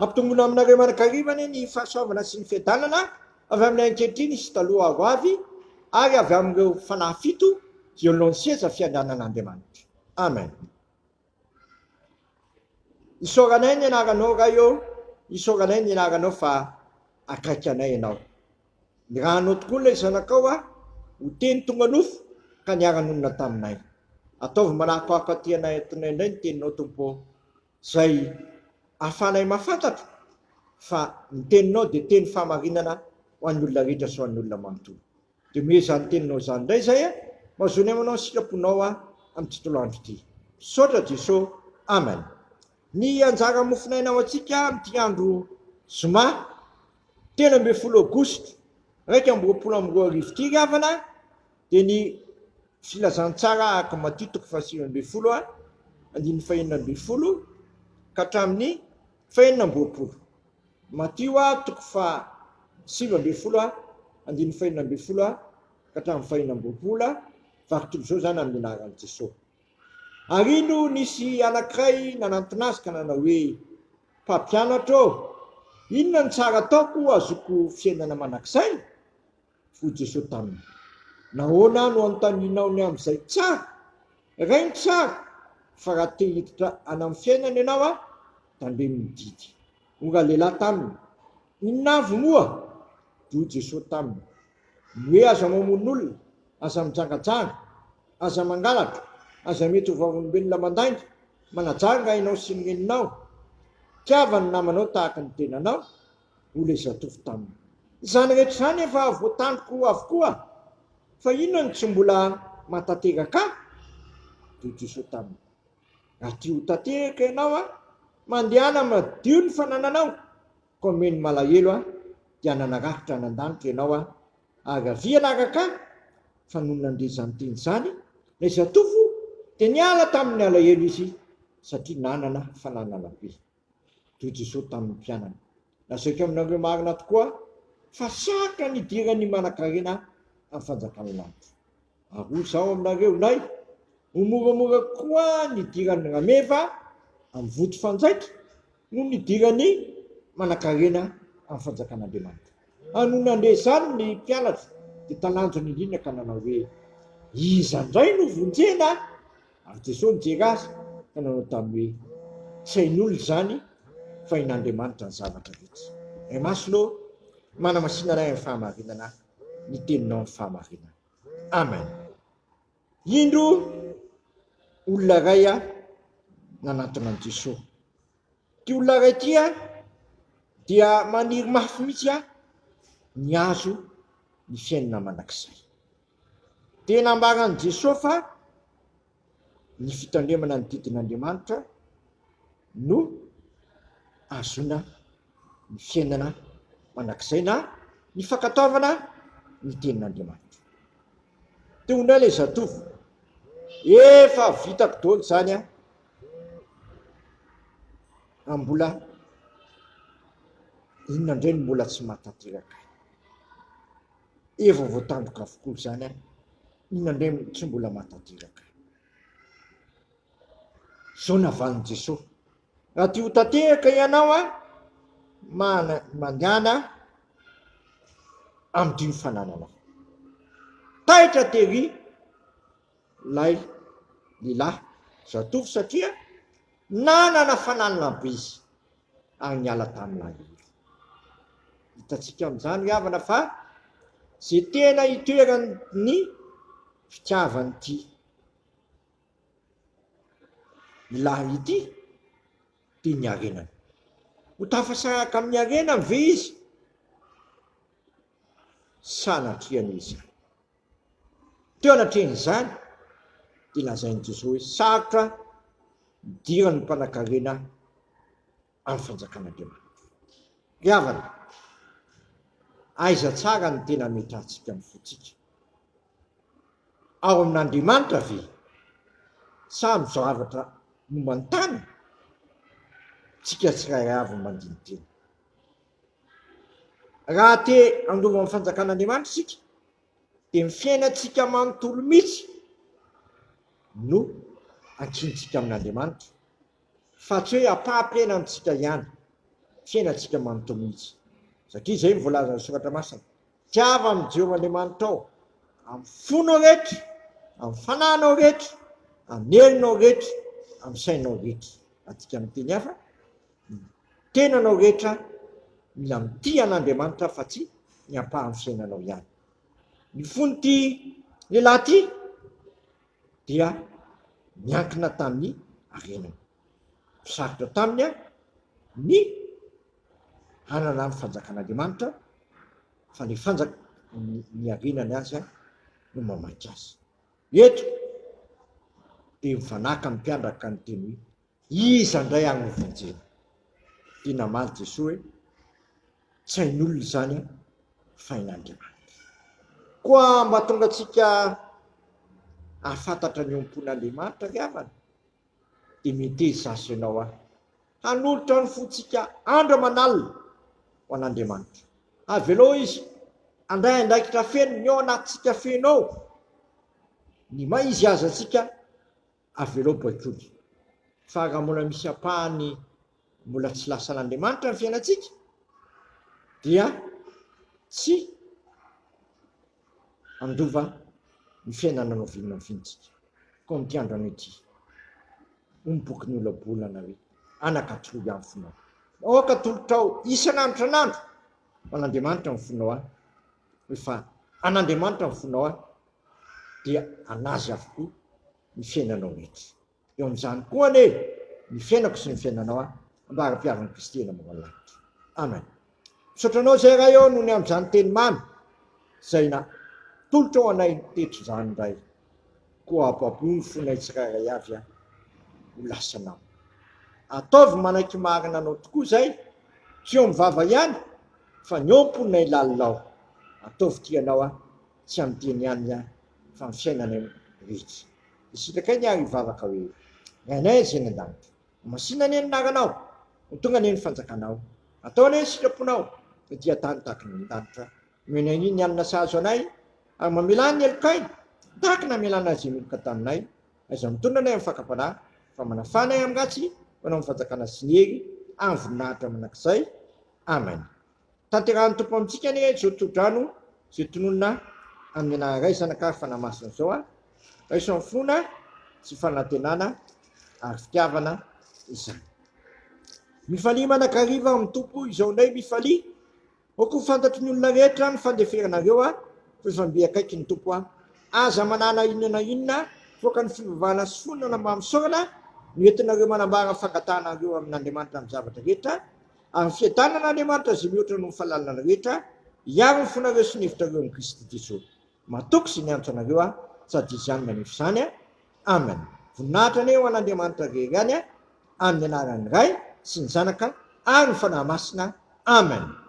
Ampitombona aminareo manankarivana ny fahasoavana sy ny fiadanana avy amin'ny ankehitriny sy taloha ho avy ary avy amin'ireo fanahy fito izay alohan'ny seza fiadanan'Andriamanitra. Amen. Isaoranay ny anaranao raha eo, isaoranay ny anaranao fa akaiky anay ianao. Ny raha anao tokoa ilay zanakao ho teny tonga nofo ka niara-nonina taminay. Ataovy manahakahaka aty anay atonay indray ny teninao tompo, izay ahafahanay mahafantatra fa ny teninao dia teny fahamarinana ho an'ny olona rehetra sy ho an'ny olona manontolo. Dia hoe izany teninao izany indray izay mahazony amanao ny sitraponao amin'ny tontolo andro ity. Saotra Jesosy. Amen. Ny anjara mofinaina ao antsika amin'ity andro zoma 13 Aogositra 2024 ity ravana dia ny filazantsara araka Matthieu 7:20 andininy 20 ka hatramin'ny 20. Matthieu 7:20 andininy 20 ka hatramin'ny 20 vakitolo zao zany amin'ny anaran'i Jesosy. Ary no nisy anankiray nanantona azy ka nanao hoe, mpampianatra ô, inona ny tsara ataoko azoko fiainana manakizay? Hoy Jesosy taminy, nahoana no anontanianao ny amin'izay tsara? Rainy tsara, fa raha te hiditra any amin'ny fiainana ianao tandeha mididy. Onga lehilahy taminy, inona avy moa? Hoy Jesosy taminy, hoe aza mamono olona, aza mijangajanga, aza mangalatra, aza mety ho vavolombelona mandainga, manajanga ianao sy ny reninao, tiavany namanao tahaka ny tenanao. Ho ilay zatovo taminy, izany rehetra izany efa voatandroko avokoa, fa inona no tsy mbola mahatateraka? Hoy Jesosy taminy, raha tia ho tanteraka ianao mandehana madio ny fanananao, ka omeny malahelo dia nanarahitra nan-danitra ianao ary avy anaraka fa noho nandeha izany teny izany ilay zatovo dia niala tamin'ny alahelo izy satria nanana fananana be. Hoy Jesosy tamin'ny mpianany, lazaiko aminareo marina tokoa fa saka nidirany manan-karena amin'ny fanjakana lanitra. Ary zao aminareo nay, ho moramora koa nidirany rameva amin'ny voto fanjaitra no nidirany manan-karena amin'ny fanjakan'Andriamanitra. Noho nandeha izany ny mpianatra dia talanjony indrindra ka nanao hoe, iza indray no vonjena? Ary Jesosy nijery azy ka nanao tamin'ny hoe, tsy hain'olona izany fa hain'Andriamanitra ny zavatra rehetra. Masolo manamasinana amin'ny fahamarinana, ny teninao amin'ny fahamarinana. Amen. Indro olona iray nanantona an' Jesosy. Ty olona iray ty dia maniry mafy mihitsy ny azo ny fiainana manakizay. Tena ambaran'i Jesosy fa ny fitandremana ny didin'Andriamanitra no azona ny fiainana manakizay na ny fankataovana ny tenin'Andriamanitra. Teo indray ilay zatovo, efa vitako daholo izany mbola inona indray no mbola tsy mahatateraka. Efa voatandroka avokoa izany inona indray tsy mbola mahatateraka. Zao navalin'i Jesosy, raha tia ho tanteraka ianao mandehana amin'ny dimy fananana. Taitra tery lay lehilahy zatovo satria nanana fananana be izy ary niala tamin'ilay elo. Hitantsika amin'izany havana fa izay tena hitoerany fitiavany ity ilahy ity dia ny arenany. Ho tafasaraka amin'ny arenany ve izy? Sanatriany izy. Teo anatrehany izany dia lazain'i Jesosy hoe sarotra midirany ny mpanan-karena amin'ny fanjakan'Andriamanitra. Ry havana, aiza tsara ny tena mety antsika amin'ny fotsika? Ao amin'Andriamanitra ve sa amin'ny zavatra momba ny tany? Tsika tsirairay avy mandiniteny. Raha te andova amin'ny fanjakan'Andriamanitra isika dia ny fiainantsika manontolo mihitsy no ankintsika amin'Andriamanitra, fa tsy hoe ampaham-piainantsika ihany. fiainantsika manontao mihitsy satria zay voalaza ny soratra masina tiava amin'ny Jehovahandriamanitra ao amin'ny fonao rehetra amin'ny fananao rehetra amin'ny herinao rehetra amin'ny sainao rehetra atsika miteny hafa tenanao rehetra mila mity an'Andriamanitra fa tsy ny ampahan'ny fiainanao ihany ny fony ty lehilahy ty dia miankina tamin'ny arenany misarotra taminy a ny hanana ny fanjakan'Andriamanitra fa ny ny arenany azy a no mamaky azy eto dia mifanaka mpiandraka ny teny hoe iza indray agny no vonjena tena maly Jesosy hoe tsy hain'olona zany a fa hain'Andriamanitra koa mba tonga atsika ahafantatra ny ompon'Andriamanitra ry havana dia mety zasy ianao a hanolotra ny fontsika andro aman'alina ho an'Andriamanitra avy aloha izy andray andraikitra feno ny ao anatsika feno ao ny ma izy aza atsika avy aloha baikoly fa raha mbola misy apahany mbola tsy lasa an'Andriamanitra ny fiainantsika dia tsy andova ny fiainana no vilona ny fiainantsika ko mity andro an'ity omboky ny olabolana hoe anakatoloy amin'ny fonao oka tolotrao isan'andro san'andro an'Andriamanitra ny fonao a rehefa an'Andriamanitra ny fonao a dia anazy avokoa ny fiainanao rehetra eo amin'izany koa ane ny fiainako sy ny fiainanao a mba ara-piavan'ny Kristy eny ambony amen misaotranao zay raha eo noho ny amin'izany teny mamy zay na tolotra ao anay tetro zany indray koa apaboy fonay tsirairay avy a ho lasanao ataovy manaiky marina anao tokoa zay tsy eo mivava ihany fa ny omponay lalilao ataovy tianao a tsy am'teny ihany a fa ny fiainany rehetra isitraka ny ary hivavaka hoe ngainay zay ny an-danitra masina ny anaranao ho tonga ny fanjakanao atao ane ny sitraponao dia tany tahaka ny an-danitra menany ny alina sahazo anay ary mamelany ny elikainy tahaka na melana zay miloka taminay aiza mitondra anay amin'ny fakapanahy fa manafanay amin'ny ratsy manao amin'ny fanjakana sy ny hery amin'ny voninahitra manakizay amen tanterahany tompo amintsika ane zao todrano zay tononona amin'ny anaray zanakary fanamasina zao a raiso amin'ny fona sy fanantenana ary fitiavana izany mifalia manakariva amin'ny tompo izao ndray mifalia oko fantatry ny olona rehetra ny fandeferinareo a fefambe akaiky ny tompo a aza manana inona foka ny fivavahana sy fonana mba misaorana noentinareo manambara fangatanareo amin'Andriamanitra amin'ny zavatra rehetra amin'ny fiadanan'Andriamanitra zay mihoatra no fahalalana rehetra hiaro ny fonareo sy ny hevitrareo amin'ny Kristy Jesosy matoko sy ny antso anareo a sady izany manefy zany a amen voninahitra ane ho an'Andriamanitra rery any a amin'ny anaran'ny Ray sy ny Zanaka ary ny fanahy masina amen